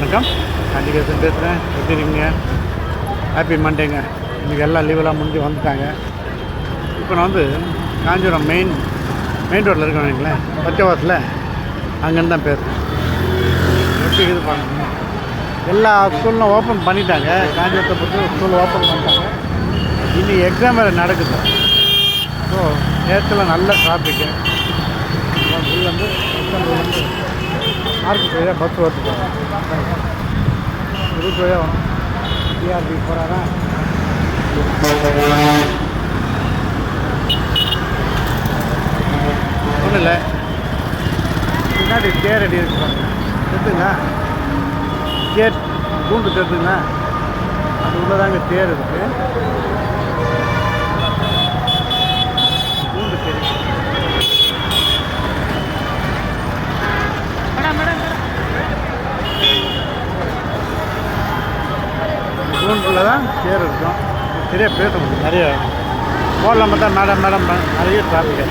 வணக்கம். காஞ்சிகேசன் பேசுகிறேன். எப்படி இருக்கீங்க? ஹாப்பி மண்டேங்க. இன்றைக்கி எல்லாம் லீவெல்லாம் முடிஞ்சு வந்துட்டாங்க. இப்போ நான் வந்து காஞ்சிபுரம் மெயின் ரோட்டில் இருக்கேன் வைங்களேன், பச்சைவாசலில் அங்கேருந்து தான் பேசுகிறேன். எப்படி இது பண்ணணும், எல்லா ஸ்கூலும் ஓப்பன் பண்ணிட்டாங்க. காஞ்சிபுரத்தை பொறுத்து ஸ்கூல் ஓப்பன் பண்ணிட்டாங்க. இன்றைக்கி எக்ஸாம் வேறு நடக்குது. ஸோ நேரத்தில் நல்ல டிராஃபிக்கு. உள்ளேருந்து எக்ஸாம் மார்க்கெட் வழியாக பஸ் ஓட்டுப்பாங்க. ரூட் வழியாக வந்து டிஆர்பி போகிறாரா ஒன்றும் இல்லை. பின்னாடி தேர் அடி இருக்குப்பாங்க, தெரிஞ்சுங்களா? தேர் கூண்டு தெரிஞ்சுங்களா? அது உள்ளதாங்க தேர் இருக்குது. கூண்டு தேர் கூண்டுக்குள்ளே தான் தேர் இருக்கும். சரியாக பேச முடியும். நிறைய போடலாம் பார்த்தா மேடம் நிறைய டிராஃபிக்.